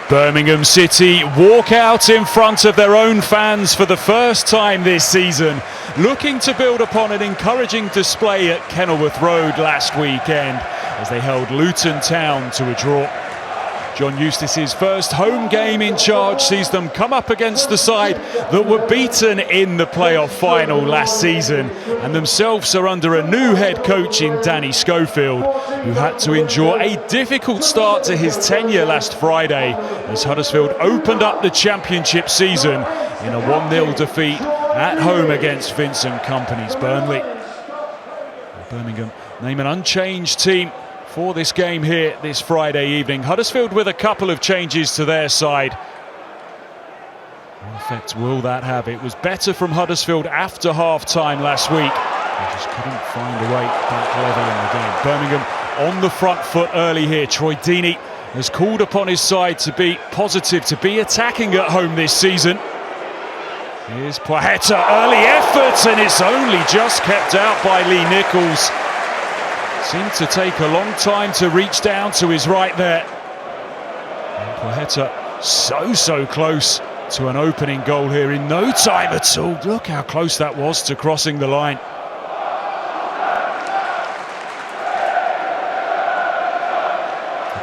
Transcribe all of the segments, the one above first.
Birmingham City walk out in front of their own fans for the first time this season, looking to build upon an encouraging display at Kenilworth Road last weekend as they held Luton Town to a draw. John Eustace's first home game in charge sees them come up against the side that were beaten in the playoff final last season and themselves are under a new head coach in Danny Schofield, who had to endure a difficult start to his tenure last Friday as Huddersfield opened up the championship season in a 1-0 defeat at home against Vincent Kompany's Burnley. Birmingham name an unchanged team for this game here this Friday evening. Huddersfield with a couple of changes to their side. What effect will that have? It was better from Huddersfield after half-time last week. They just couldn't find a way back level in the game. Birmingham on the front foot early here. Troy Deeney has called upon his side to be positive, to be attacking at home this season. Here's Poeta, early effort, and it's only just kept out by Lee Nichols. Seemed to take a long time to reach down to his right there. And Poeta so close to an opening goal here in no time at all. Look how close that was to crossing the line.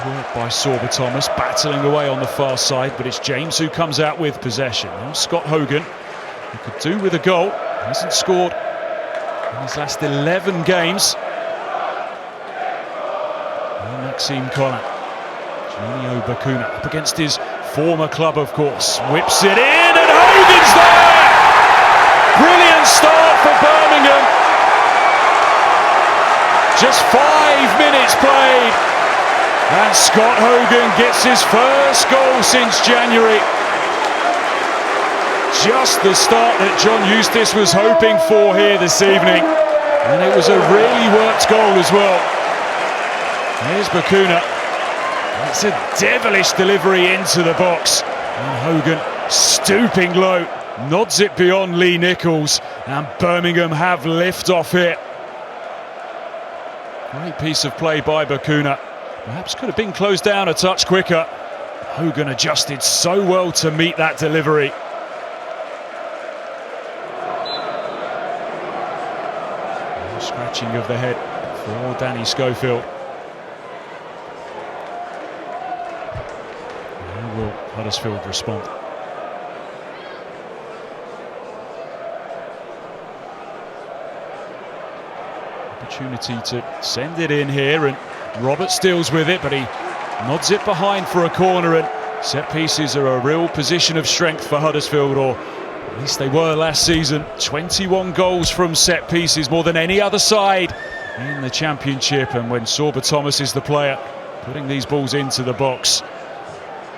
Good work by Sorba Thomas, battling away on the far side, but it's James who comes out with possession. Now Scott Hogan, who could do with a goal, hasn't scored in his last 11 games. Maxime Collin, Junio Bakuna up against his former club, of course, whips it in and Hogan's there! Brilliant start for Birmingham. Just 5 minutes played and Scott Hogan gets his first goal since January. Just the start that John Eustace was hoping for here this evening, and it was a really worked goal as well. Here's Bakuna. That's a devilish delivery into the box. And Hogan stooping low, nods it beyond Lee Nichols, and Birmingham have lift off here. Great piece of play by Bakuna. Perhaps could have been closed down a touch quicker. Hogan adjusted so well to meet that delivery. Scratching of the head for Danny Schofield. Will Huddersfield respond? Opportunity to send it in here, and Roberts deals with it, but he nods it behind for a corner, and set pieces are a real position of strength for Huddersfield, or at least they were last season. 21 goals from set pieces, more than any other side in the championship, and when Sorba Thomas is the player putting these balls into the box,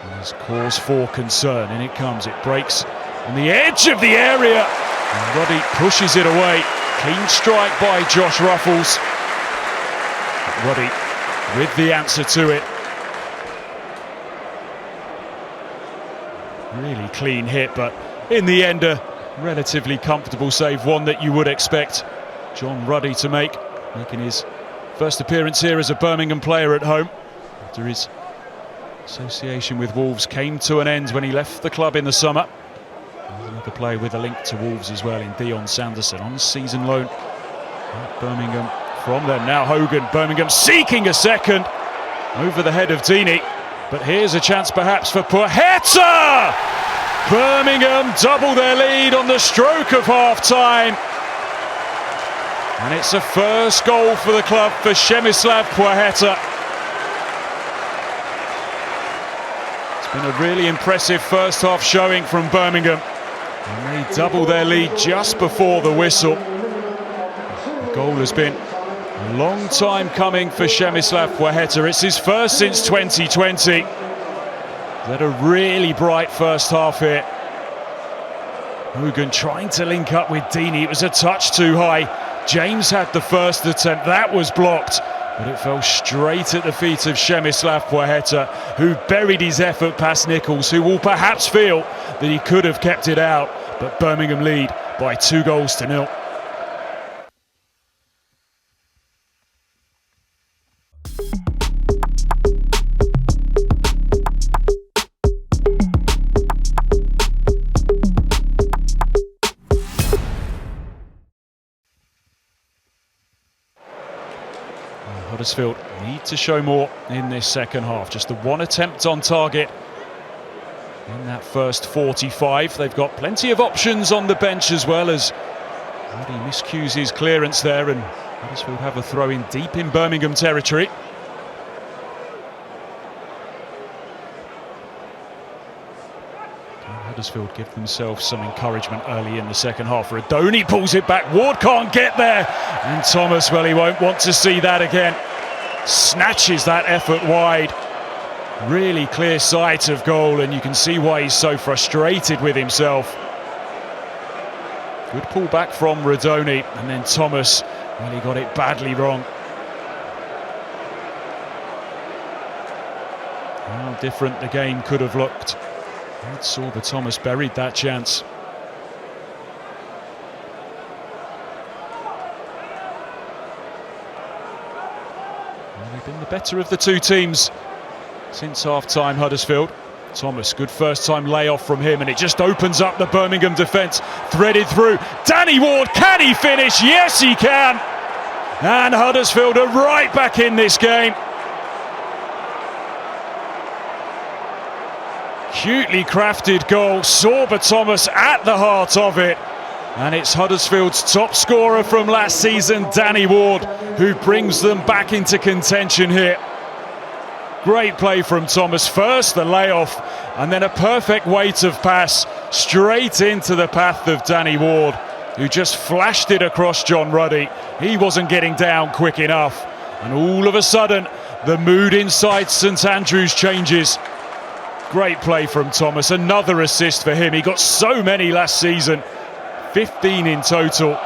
there's cause for concern, and it comes. It breaks on the edge of the area, and Roddy pushes it away. Clean strike by Josh Ruffles. But Roddy with the answer to it. Really clean hit, but in the end a relatively comfortable save, one that you would expect John Ruddy to make, making his first appearance here as a Birmingham player at home after his association with Wolves came to an end when he left the club in the summer. Another player with a link to Wolves as well in Dion Sanderson on season loan at Birmingham from them. Now Hogan, Birmingham seeking a second over the head of Deeney, but here's a chance perhaps for Poeta! Birmingham double their lead on the stroke of half-time, and it's a first goal for the club for Przemysław Poeta. Been a really impressive first half showing from Birmingham, and they double their lead just before the whistle. The goal has been a long time coming for Przemysław Poeta. It's his first since 2020. They had a really bright first half here. Hogan trying to link up with Deeney. It was a touch too high. James had the first attempt, that was blocked, but it fell straight at the feet of Przemysław Poeta, who buried his effort past Nichols, who will perhaps feel that he could have kept it out, but Birmingham lead by 2-0. Huddersfield need to show more in this second half. Just the one attempt on target in that first 45. They've got plenty of options on the bench as well, as he miscues his clearance there, and Huddersfield have a throw in deep in Birmingham territory. Huddersfield give themselves some encouragement early in the second half. Radoni pulls it back, Ward can't get there, and Thomas, well, he won't want to see that again. Snatches that effort wide. Really clear sight of goal, and you can see why he's so frustrated with himself. Good pull back from Radoni, and then Thomas, well, he got it badly wrong. How different the game could have looked. Saw that Thomas buried that chance. Well, they've been the better of the two teams since half-time, Huddersfield. Thomas, good first-time layoff from him, and it just opens up the Birmingham defence. Threaded through. Danny Ward, can he finish? Yes, he can! And Huddersfield are right back in this game. Cutely crafted goal, Sorba Thomas at the heart of it, and it's Huddersfield's top scorer from last season, Danny Ward, who brings them back into contention here. Great play from Thomas, first the layoff, and then a perfect weight of pass straight into the path of Danny Ward, who just flashed it across John Ruddy. He wasn't getting down quick enough, and all of a sudden the mood inside St Andrews changes. Great play from Thomas, another assist for him. He got so many last season, 15 in total.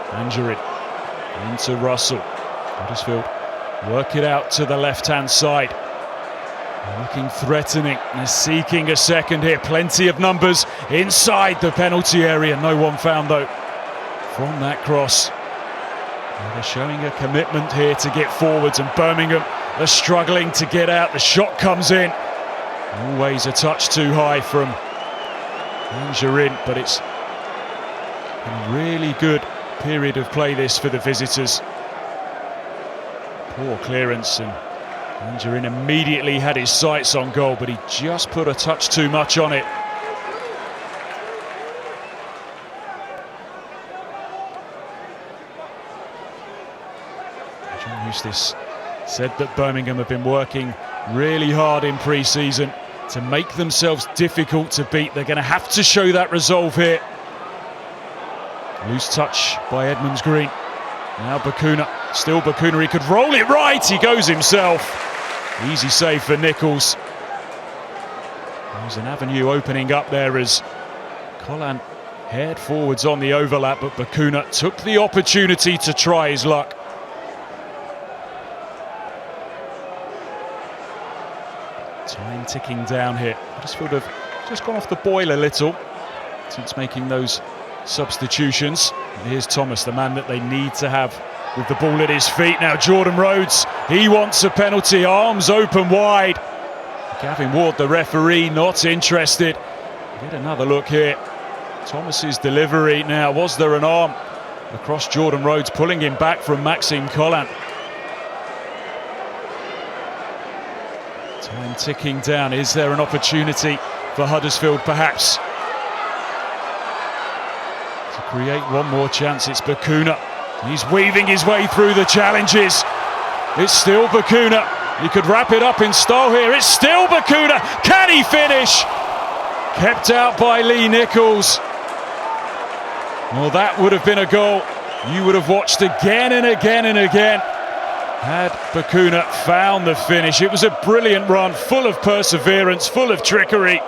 Angerin into Russell. Huddersfield work it out to the left-hand side. Looking threatening, they're seeking a second here. Plenty of numbers inside the penalty area. No one found though from that cross. Well, they're showing a commitment here to get forwards, and Birmingham are struggling to get out. The shot comes in. Always a touch too high from Angerin, but it's a really good period of play this for the visitors. Poor clearance, and Angerin immediately had his sights on goal, but he just put a touch too much on it. John Eustace said that Birmingham have been working really hard in pre-season to make themselves difficult to beat. They're going to have to show that resolve here. Loose touch by Edmonds Green. Now Bacuna, still Bacuna, he could roll it right, he goes himself. Easy save for Nichols. There's an avenue opening up there as Collan head forwards on the overlap, but Bacuna took the opportunity to try his luck. Time ticking down here. Huddersfield have just gone off the boil a little since making those substitutions. And here's Thomas, the man that they need to have with the ball at his feet. Now Jordan Rhodes, he wants a penalty, arms open wide. Gavin Ward, the referee, not interested. Get another look here. Thomas's delivery now. Was there an arm across Jordan Rhodes, pulling him back from Maxime Collan? Time ticking down. Is there an opportunity for Huddersfield perhaps to create one more chance? It's Bacuna. He's weaving his way through the challenges. It's still Bacuna. He could wrap it up in style here. It's still Bacuna. Can he finish? Kept out by Lee Nichols. Well, that would have been a goal you would have watched again and again and again had Bacuna found the finish. It was a brilliant run, full of perseverance, full of trickery.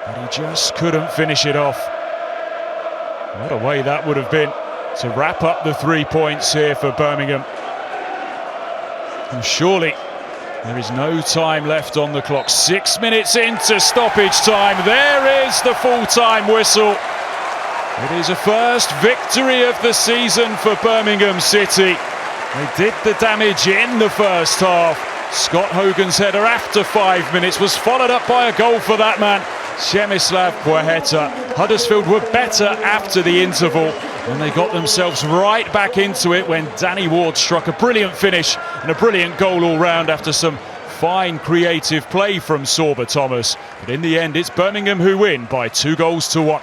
But he just couldn't finish it off. What a way that would have been to wrap up the 3 points here for Birmingham. And surely there is no time left on the clock. 6 minutes into stoppage time. There is the full-time whistle. It is a first victory of the season for Birmingham City. They did the damage in the first half, Scott Hogan's header after 5 minutes was followed up by a goal for that man, Przemysław Płacheta. Huddersfield were better after the interval, and they got themselves right back into it when Danny Ward struck a brilliant finish and a brilliant goal all round after some fine creative play from Sorba Thomas. But in the end, it's Birmingham who win by 2-1.